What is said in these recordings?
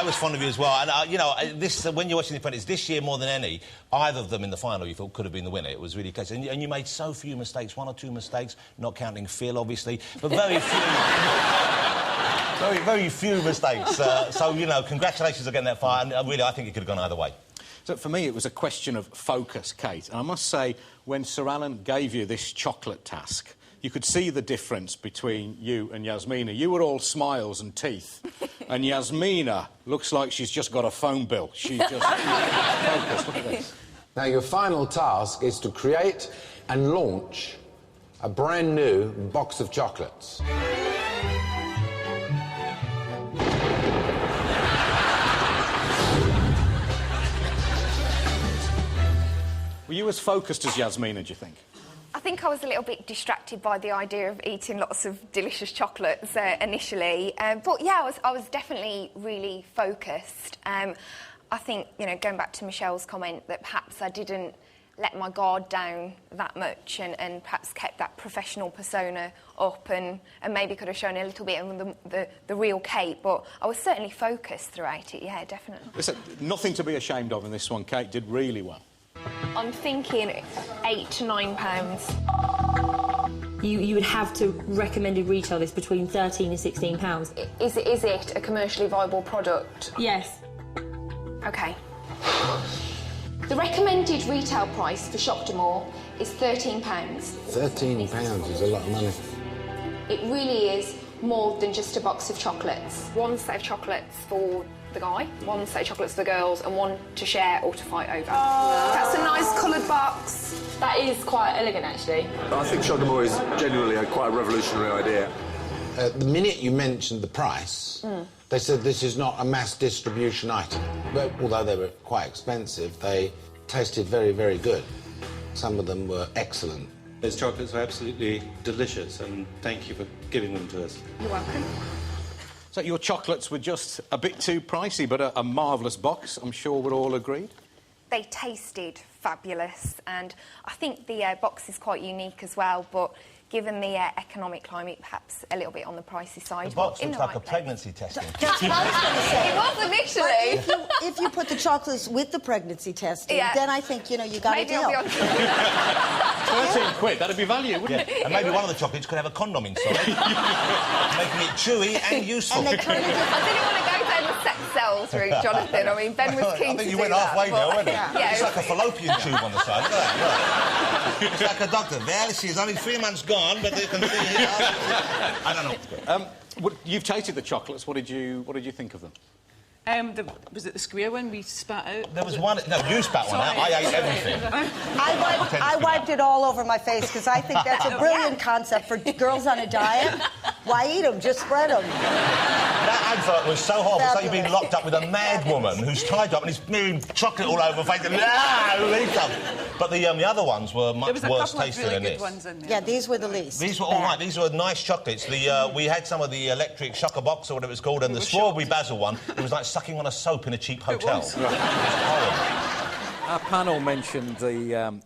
was fond of you as well. And, you know, when you're watching The Apprentice, this year more than any, either of them in the final you thought could have been the winner. It was really close. And you made so few mistakes, 1 or 2 mistakes, not counting Phil, obviously, but very few... very few mistakes. So, you know, congratulations again that far. And really, I think it could have gone either way. So, for me, it was a question of focus, Kate. And I must say, when Sir Alan gave you this chocolate task, you could see the difference between you and Yasmina. You were all smiles and teeth, and Yasmina looks like she's just got a phone bill. She's just focused. Look at this. Now, your final task is to create and launch a brand new box of chocolates. Were you as focused as Yasmina, do you think? I think I was a little bit distracted by the idea of eating lots of delicious chocolates initially. But, yeah, I was definitely really focused. I think, you know, going back to Michelle's comment, that perhaps I didn't let my guard down that much and perhaps kept that professional persona up and maybe could have shown a little bit of the real Kate, but I was certainly focused throughout it, yeah, definitely. Listen, nothing to be ashamed of in this one. Kate did really well. I'm thinking £8 to £9. You would have to recommended retail this between £13 and £16. Is it a commercially viable product? Yes. OK. The recommended retail price for Shoptamore is £13. £13 is a lot of money. It really is more than just a box of chocolates. 1 set of chocolates for the guy, 1 set of chocolates for the girls, and 1 to share or to fight over. Oh. That's a nice coloured box. That is quite elegant, actually. I think Shoptamore is genuinely quite a revolutionary idea. The minute you mentioned the price, they said this is not a mass distribution item. But although they were quite expensive, they tasted very, very good. Some of them were excellent. Those chocolates are absolutely delicious, and thank you for giving them to us. You're welcome. So your chocolates were just a bit too pricey, but a marvellous box, I'm sure we're all agreed? They tasted fabulous, and I think the box is quite unique as well, but given the economic climate, perhaps a little bit on the pricey side. The box looks like a pregnancy testing. That's what I was going to say. It was initially. If you put the chocolates with the pregnancy testing, then I think, you know, you got a deal. Maybe I'll be on £13, that'd be value, wouldn't it? And maybe one of the chocolates could have a condom inside, making it chewy and useful. And they turn into... I didn't want to go down the sex cells route, Jonathan. I mean, Ben was keen to do that. I think you went halfway there, weren't you? Yeah. It's like a fallopian tube on the side. Look at that, look. It's like a doctor. There she is, only 3 months gone, but they can see here. I don't know. You've tasted the chocolates. What did you think of them? Was it the square one we spat out? There was one... No, you spat one out. I ate everything. I wiped it all over my face because I think that's a brilliant concept for girls on a diet. Why eat them? Just spread them. That advert was so horrible. It's like you've been locked up with a mad woman who's tied up and is smearing chocolate all over her face. But the other ones were much worse tasting than this. Yeah, these were the least. These were all right. These were nice chocolates. We had some of the electric shocker box or whatever it was called, and the strawberry basil one. It was like sucking on a soap in a cheap hotel. It was horrible. Our panel mentioned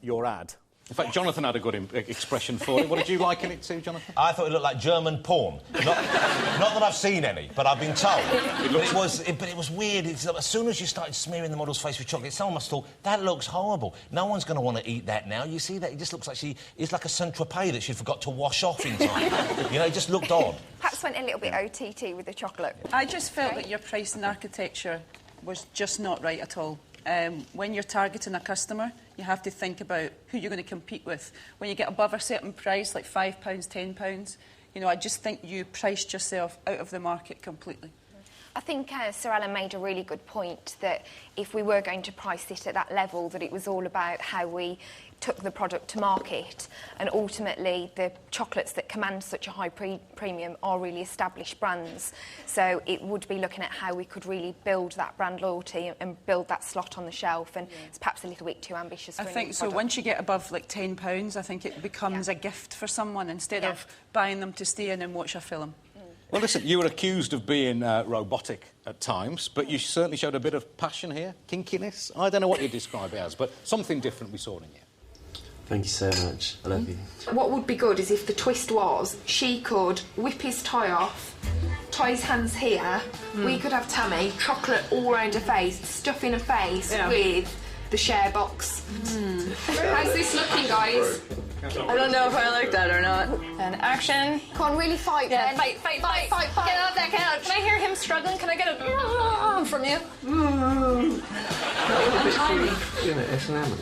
your ad. In fact, Jonathan had a good expression for it. What did you liken it to, Jonathan? I thought it looked like German porn. Not that I've seen any, but I've been told. But it was weird. As soon as you started smearing the model's face with chocolate, someone must have thought, that looks horrible. No one's going to want to eat that now. You see that? It just looks like it's like a Saint-Tropez that she forgot to wash off in time. You know, it just looked odd. Perhaps went a little bit OTT with the chocolate. I just felt that your pricing architecture was just not right at all. When you're targeting a customer, you have to think about who you're going to compete with. When you get above a certain price, like £5, £10, you know, I just think you priced yourself out of the market completely. I think Sir Alan made a really good point that if we were going to price it at that level, that it was all about how we took the product to market, and ultimately the chocolates that command such a high premium are really established brands. So it would be looking at how we could really build that brand loyalty and build that slot on the shelf, and it's perhaps a little bit too ambitious for I think so. Once you get above like £10, I think it becomes a gift for someone instead of buying them to stay in and watch a film. Well, listen, you were accused of being robotic at times, but you certainly showed a bit of passion here, kinkiness. I don't know what you'd describe it as, but something different we saw in you. Thank you so much. I love you. What would be good is if the twist was she could whip his tie off, tie his hands here. We could have Tammy, chocolate all round her face, stuffing her face with the share box. How's this looking, guys? I don't know if I like that or not. And action. Come on, really fight, Yeah, then. fight. Get out there, get out. Can I hear him struggling? Can I get a from you? You know, S&M.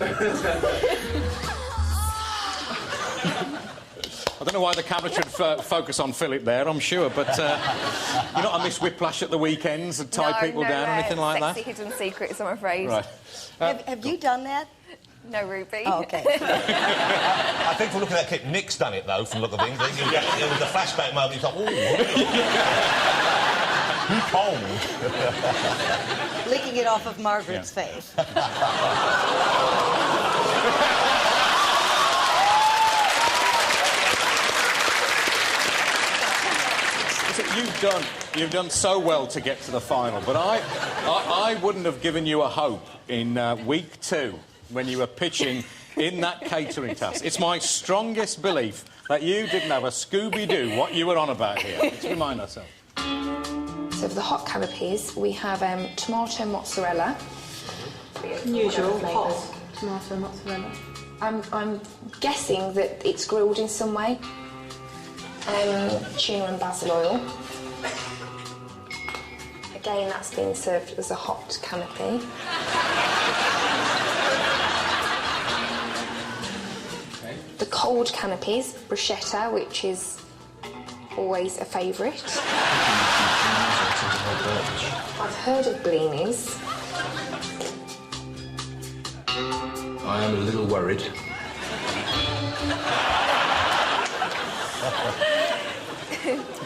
I don't know why the camera should focus on Philip there, I'm sure, but you're not a Miss Whiplash at the weekends and tie people down or anything like that? Sexy hidden secrets, I'm afraid. Right. Have you done that? No, Ruby. Oh, OK. I think from looking at that clip, Nick's done it, though, from the look of things. It was a flashback moment. He's like, ooh. Who cold? Licking it off of Margaret's face. You've done so well to get to the final, but I wouldn't have given you a hope in week 2 when you were pitching in that catering task. It's my strongest belief that you didn't have a Scooby-Doo what you were on about here. Let's remind ourselves. So for the hot canapes, we have tomato mozzarella. Usual hot tomato mozzarella. I'm guessing that it's grilled in some way. Tuna and basil oil. Again, that's been served as a hot canapé. The cold canapes, bruschetta, which is always a favourite. I've heard of blinis. I am a little worried.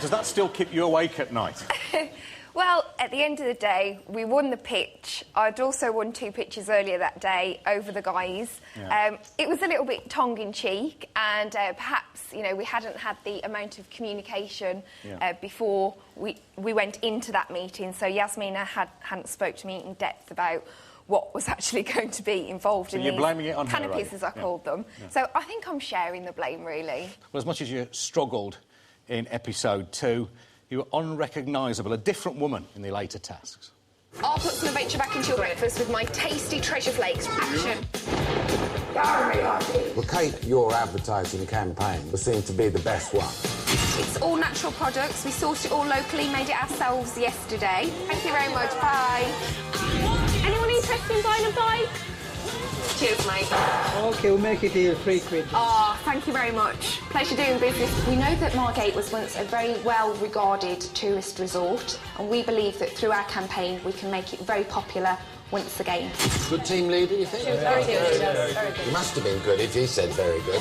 Does that still keep you awake at night? Well, at the end of the day, we won the pitch. I'd also won 2 pitches earlier that day over the guys. Yeah. It was a little bit tongue-in-cheek, and perhaps, you know, we hadn't had the amount of communication before we went into that meeting. So Yasmina hadn't spoke to me in depth about what was actually going to be involved in you're these blaming it on her, canapes, as I called them. Yeah. So I think I'm sharing the blame, really. Well, as much as you struggled in episode 2, you were unrecognisable, a different woman in the later tasks. I'll put some adventure back into your breakfast with my tasty treasure flakes. Action! Well, Kate, your advertising campaign seemed to be the best one. It's all natural products. We sourced it all locally, made it ourselves yesterday. Thank you very much. Bye. Anyone interested in buying a bike? Cheers, mate. OK, we'll make a deal, £3. Oh, thank you very much. Pleasure doing business. We know that Margate was once a very well-regarded tourist resort, and we believe that through our campaign we can make it very popular once again. Good team leader, you think? She was very good. Very good. He must have been good if he said very good.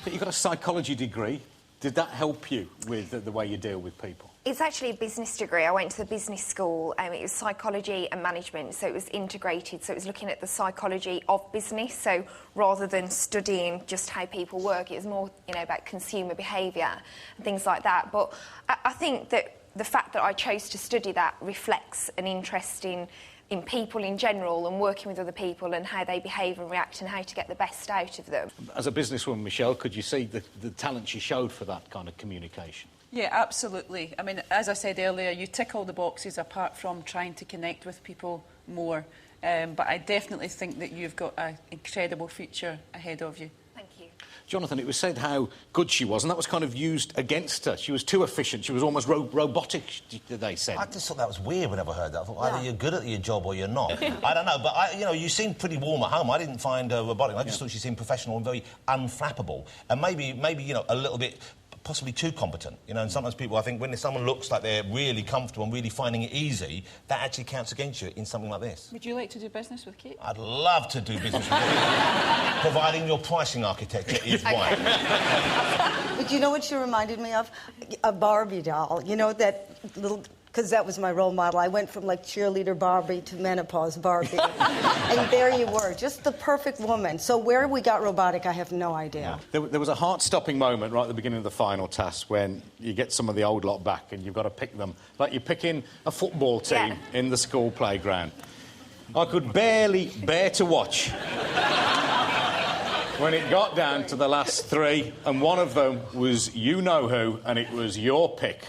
But you got a psychology degree. Did that help you with the way you deal with people? It's actually a business degree. I went to the business school. It was psychology and management, so it was integrated. So it was looking at the psychology of business. So rather than studying just how people work, it was more, you know, about consumer behaviour and things like that. But I think that the fact that I chose to study that reflects an interest in people in general and working with other people and how they behave and react and how to get the best out of them. As a businesswoman, Michelle, could you see the talent she showed for that kind of communication? Yeah, absolutely. I mean, as I said earlier, you tick all the boxes apart from trying to connect with people more. But I definitely think that you've got an incredible future ahead of you. Thank you. Jonathan, it was said how good she was, and that was kind of used against her. She was too efficient. She was almost robotic, they said. I just thought that was weird whenever I heard that. I thought either you're good at your job or you're not. I don't know, but, you know, you seemed pretty warm at home. I didn't find her robotic. I just thought she seemed professional and very unflappable. And maybe, you know, a little bit possibly too competent, you know, and sometimes people, I think, when someone looks like they're really comfortable and really finding it easy, that actually counts against you in something like this. Would you like to do business with Kate? I'd love to do business with Kate, providing your pricing architecture is right. But you know what she reminded me of? A Barbie doll. You know, that little... Because that was my role model. I went from, like, cheerleader Barbie to menopause Barbie. And there you were, just the perfect woman. So where we got robotic, I have no idea. Yeah. There was a heart-stopping moment right at the beginning of the final task when you get some of the old lot back and you've got to pick them. Like you're picking a football team in the school playground. I could barely bear to watch when it got down to the last three, and one of them was you-know-who, and it was your pick.